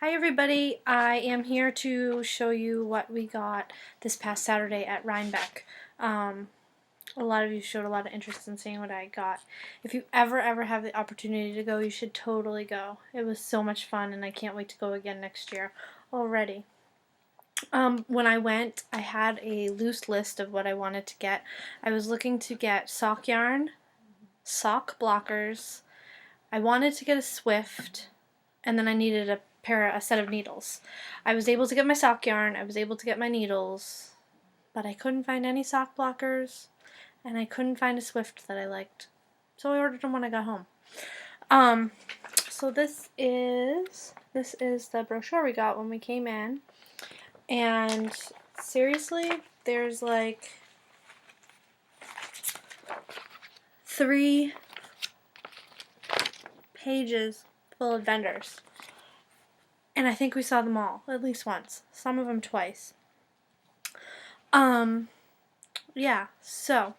Hi everybody, I am here to show you what we got this past Saturday at Rhinebeck. A lot of you showed a lot of interest in seeing what I got. If you ever have the opportunity to go, you should totally go. It was so much fun and I can't wait to go again next year already. When I went, I had a loose list of what I wanted to get. I was looking to get sock yarn, sock blockers, I wanted to get a Swift, and then I needed a set of needles. I was able to get my sock yarn, I was able to get my needles, but I couldn't find any sock blockers, and I couldn't find a Swift that I liked. So I ordered them when I got home. So this is the brochure we got when we came in, and seriously, there's like 3 pages full of vendors. And I think we saw them all, at least once. Some of them twice. Yeah, so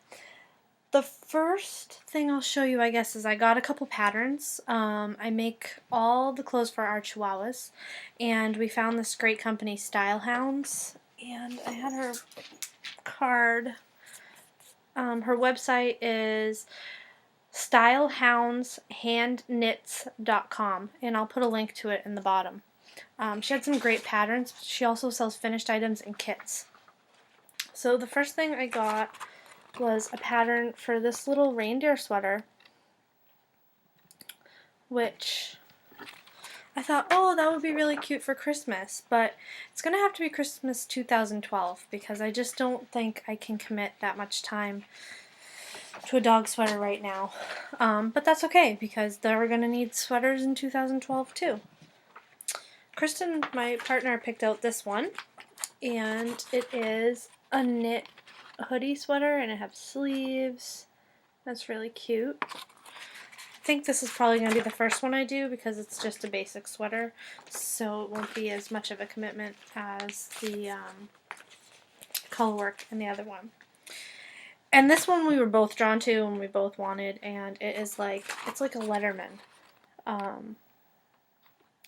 the first thing I'll show you, I guess, is I got a couple patterns. I make all the clothes for our chihuahuas, and we found this great company, Style Hounds, and I had her card. Her website is stylehoundshandknits.com, and I'll put a link to it in the bottom. She had some great patterns. She also sells finished items and kits. So the first thing I got was a pattern for this little reindeer sweater, which I thought, oh, that would be really cute for Christmas, but it's going to have to be Christmas 2012 because I just don't think I can commit that much time to a dog sweater right now. But that's okay because they're going to need sweaters in 2012 too. Kristen, my partner, picked out this one, and it is a knit hoodie sweater, and it has sleeves. That's really cute. I think this is probably going to be the first one I do because it's just a basic sweater, so it won't be as much of a commitment as the color work in the other one. And this one we were both drawn to and we both wanted, and it is like, it's like a Letterman.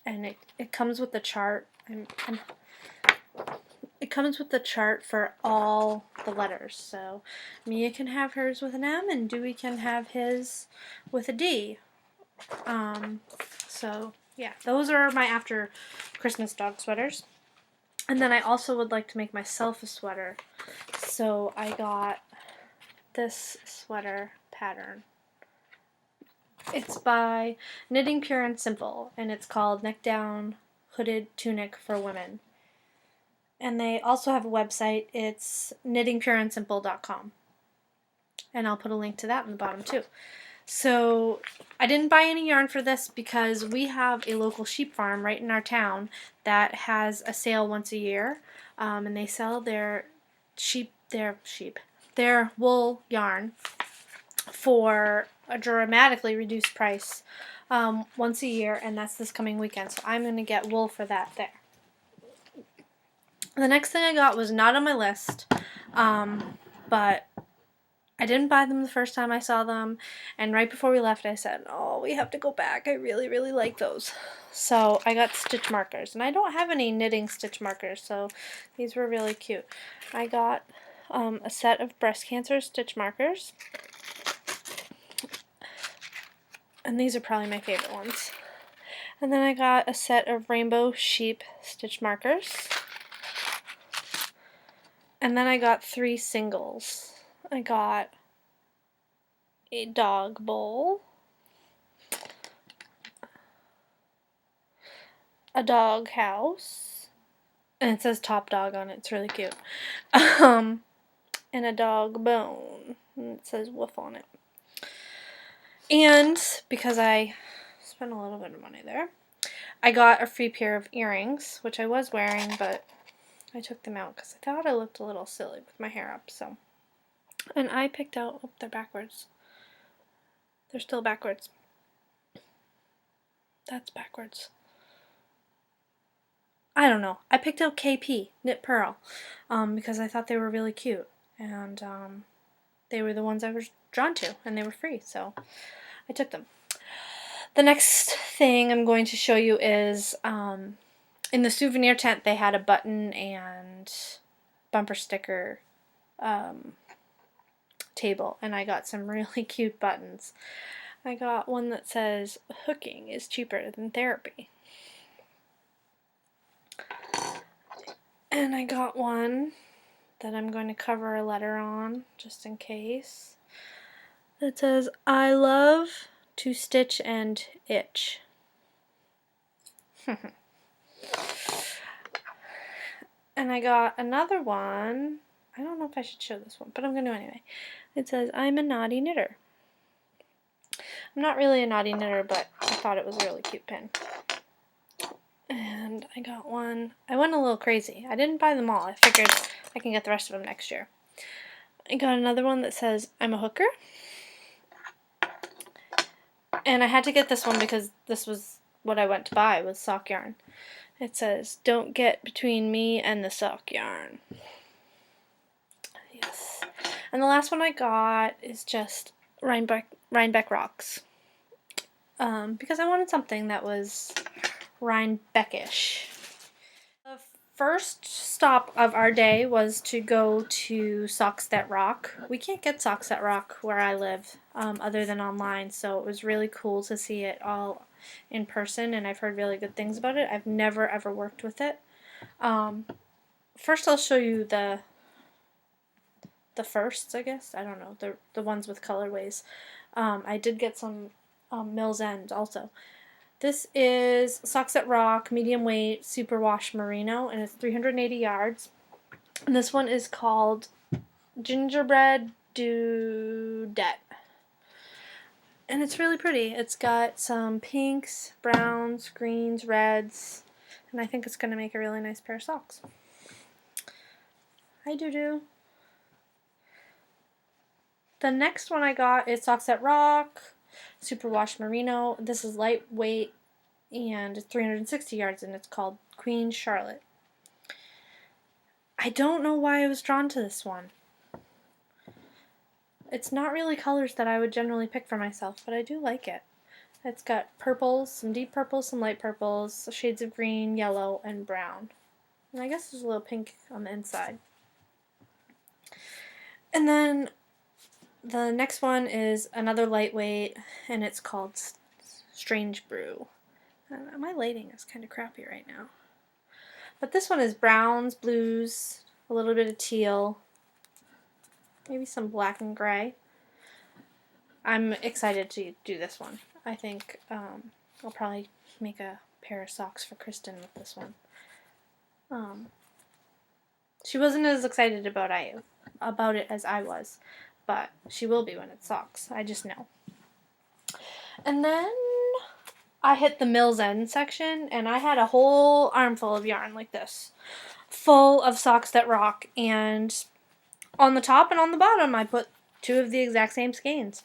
And it comes with the chart. It comes with the chart for all the letters. So Mia can have hers with an M and Dewey can have his with a D. So yeah, those are my after Christmas dog sweaters. And then I also would like to make myself a sweater. So I got this sweater pattern. It's by Knitting Pure and Simple, and it's called Neck Down Hooded Tunic for Women. And they also have a website. It's knittingpureandsimple.com. And I'll put a link to that in the bottom too. So I didn't buy any yarn for this because we have a local sheep farm right in our town that has a sale once a year, and they sell their wool yarn for a dramatically reduced price once a year, and that's this coming weekend. So I'm going to get wool for that there. The next thing I got was not on my list, but I didn't buy them the first time I saw them, and right before we left I said, oh, we have to go back. I really like those. So I got stitch markers, and I don't have any knitting stitch markers, so these were really cute. I got a set of breast cancer stitch markers, and these are probably my favorite ones. And then I got a set of rainbow sheep stitch markers. And then I got 3 singles. I got a dog bowl, a dog house, and it says Top Dog on it. It's really cute. And a dog bone, and it says Woof on it. And because I spent a little bit of money there, I got a free pair of earrings, which I was wearing, but I took them out because I thought I looked a little silly with my hair up. So, and I picked out, oh, they're backwards. They're still backwards. That's backwards. I don't know. I picked out KP, Knit Pearl, because I thought they were really cute. And they were the ones I was drawn to, and they were free, so I took them. The next thing I'm going to show you is in the souvenir tent they had a button and bumper sticker table, and I got some really cute buttons. I got one that says, "Hooking is cheaper than therapy." And I got one that I'm going to cover a letter on, just in case. That says, "I love to stitch and itch." And I got another one. I don't know if I should show this one, but I'm going to anyway. It says, "I'm a naughty knitter." I'm not really a naughty knitter, but I thought it was a really cute pin. And I got one. I went a little crazy. I didn't buy them all. I figured I can get the rest of them next year. I got another one that says, "I'm a hooker." And I had to get this one because this was what I went to buy, was sock yarn. It says, "Don't get between me and the sock yarn." Yes. And the last one I got is just Rhinebeck rocks. Because I wanted something that was Rhinebeckish. The first stop of our day was to go to Socks That Rock. We can't get Socks That Rock where I live other than online, so it was really cool to see it all in person, and I've heard really good things about it. I've never ever worked with it. First I'll show you the firsts, I guess. I don't know, the ones with colorways. I did get some Mills End also. This is Socks That Rock, medium weight, superwash merino, and it's 380 yards. And this one is called Gingerbread Dudette. And it's really pretty. It's got some pinks, browns, greens, reds, and I think it's going to make a really nice pair of socks. Hi, Doo-Doo. The next one I got is Socks That Rock, superwash merino. This is lightweight and it's 360 yards, and it's called Queen Charlotte. I don't know why I was drawn to this one. It's not really colors that I would generally pick for myself, but I do like it. It's got purples, some deep purples, some light purples, shades of green, yellow, and brown. And I guess there's a little pink on the inside. And then the next one is another lightweight, and it's called Strange Brew. My lighting is kind of crappy right now. But this one is browns, blues, a little bit of teal, maybe some black and gray. I'm excited to do this one. I think I'll probably make a pair of socks for Kristen with this one. She wasn't as excited about it as I was, but she will be when it socks. I just know. And then I hit the Mills End section, and I had a whole armful of yarn like this, full of Socks That Rock, and on the top and on the bottom I put two of the exact same skeins.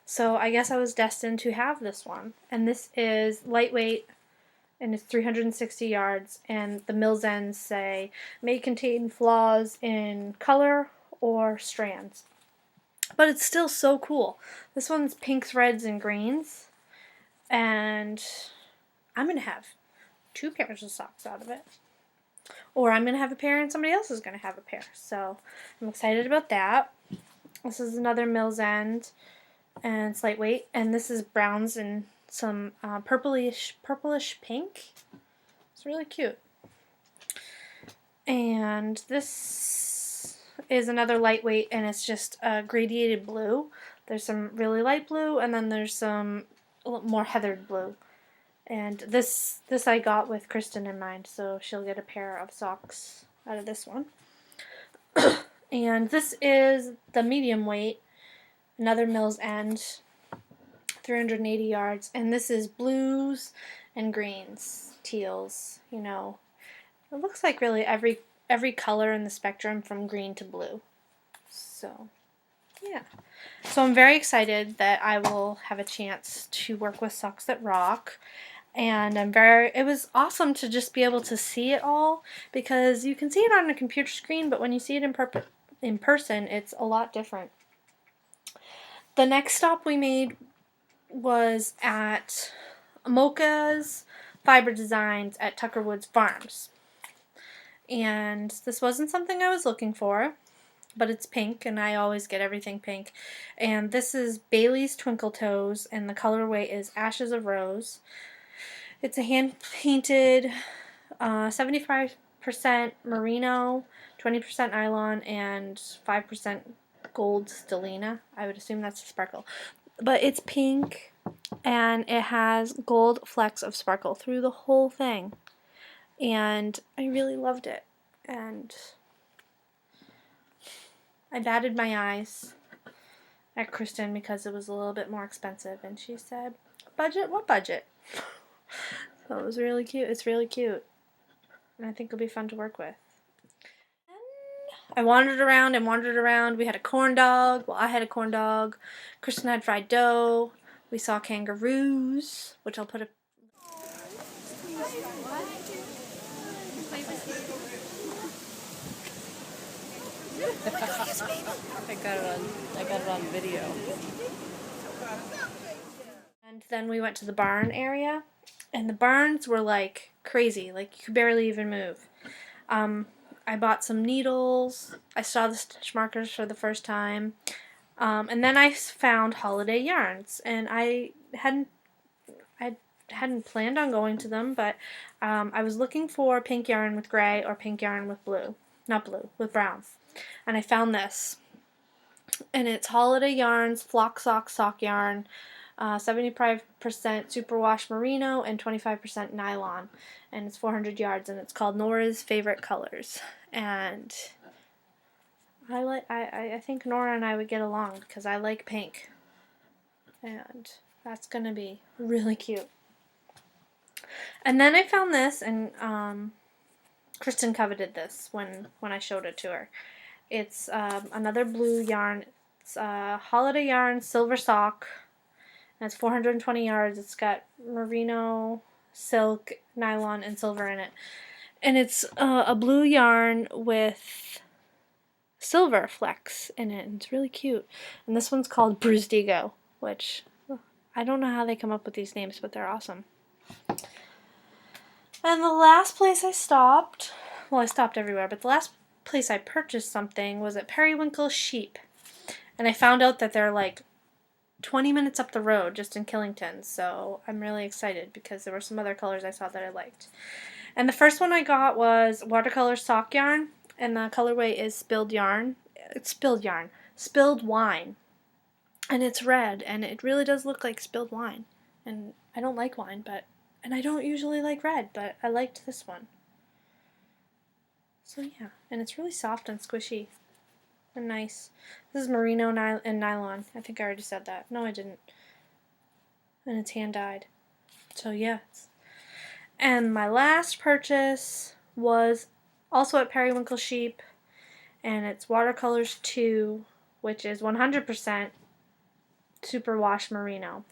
So I guess I was destined to have this one. And this is lightweight, and it's 360 yards, and the Mills Ends say, "May contain flaws in color or strands." But it's still so cool. This one's pinks, reds, and greens, and I'm going to have 2 pairs of socks out of it. Or I'm going to have a pair and somebody else is going to have a pair. So I'm excited about that. This is another Mills End, and it's lightweight, and this is browns and some purplish pink. It's really cute. And this is another lightweight, and it's just a gradiated blue. There's some really light blue, and then there's some more heathered blue. And this I got with Kristen in mind, so she'll get a pair of socks out of this one. And this is the medium weight, another Mills End, 380 yards, and this is blues and greens, teals, you know. It looks like really every color in the spectrum from green to blue. So, yeah. So I'm very excited that I will have a chance to work with Socks That Rock. And it was awesome to just be able to see it all, because you can see it on a computer screen, but when you see it in person, it's a lot different. The next stop we made was at Mocha's fiber designs at Tucker Woods Farms. And this wasn't something I was looking for, but it's pink, and I always get everything pink. And this is Bailey's Twinkle Toes, and the colorway is Ashes of Rose. It's a hand-painted 75% merino, 20% nylon, and 5% gold stellina. I would assume that's a sparkle. But it's pink, and it has gold flecks of sparkle through the whole thing. And I really loved it. And I batted my eyes at Kristen because it was a little bit more expensive, and she said, "Budget? What budget?" So it was really cute. It's really cute, and I think it'll be fun to work with. I wandered around and wandered around. We had a corn dog. Well, I had a corn dog. Kristen had fried dough. We saw kangaroos, which I'll put a... I got it on video. And then we went to the barn area, and the barns were like crazy. Like, you could barely even move. I bought some needles. I saw the stitch markers for the first time. And then I found holiday yarns, and I hadn't planned on going to them, but I was looking for pink yarn with gray or pink yarn with blue. Not blue, with brown. And I found this. And it's Holiday Yarns Flock Sock Yarn, 75% superwash merino and 25% nylon. And it's 400 yards, and it's called Nora's Favorite Colors. And I think Nora and I would get along because I like pink. And that's going to be really cute. And then I found this, and Kristen coveted this when I showed it to her. It's another blue yarn. It's Holiday Yarn Silver Sock, and it's 420 yards. It's got merino, silk, nylon, and silver in it. And it's a blue yarn with silver flecks in it. And it's really cute. And this one's called Bruised Ego, which I don't know how they come up with these names, but they're awesome. And the last place I stopped, well, I stopped everywhere, but the last place I purchased something was at Periwinkle Sheep. And I found out that they're like 20 minutes up the road just in Killington. So I'm really excited because there were some other colors I saw that I liked. And the first one I got was watercolor sock yarn. And the colorway is Spilled Yarn. It's Spilled Yarn. Spilled Wine. And it's red. And it really does look like spilled wine. And I don't like wine, and I don't usually like red, but I liked this one. So yeah, and it's really soft and squishy and nice. This is merino and nylon. I think I already said that. No, I didn't. And it's hand dyed. So yes. And my last purchase was also at Periwinkle Sheep, and it's Watercolors 2, which is 100% superwash merino.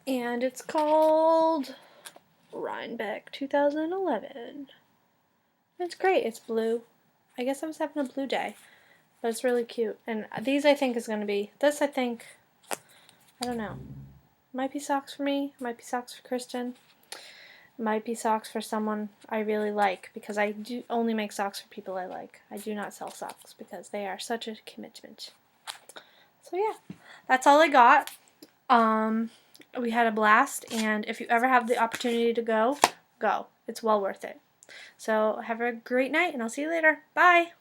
And it's called Rhinebeck 2011. It's great. It's blue. I guess I was having a blue day. But it's really cute. And these I think is going to be... This I think... I don't know. Might be socks for me. Might be socks for Kristen. Might be socks for someone I really like. Because I do only make socks for people I like. I do not sell socks because they are such a commitment. So yeah. That's all I got. We had a blast, and if you ever have the opportunity to go. It's well worth it. So have a great night, and I'll see you later. Bye!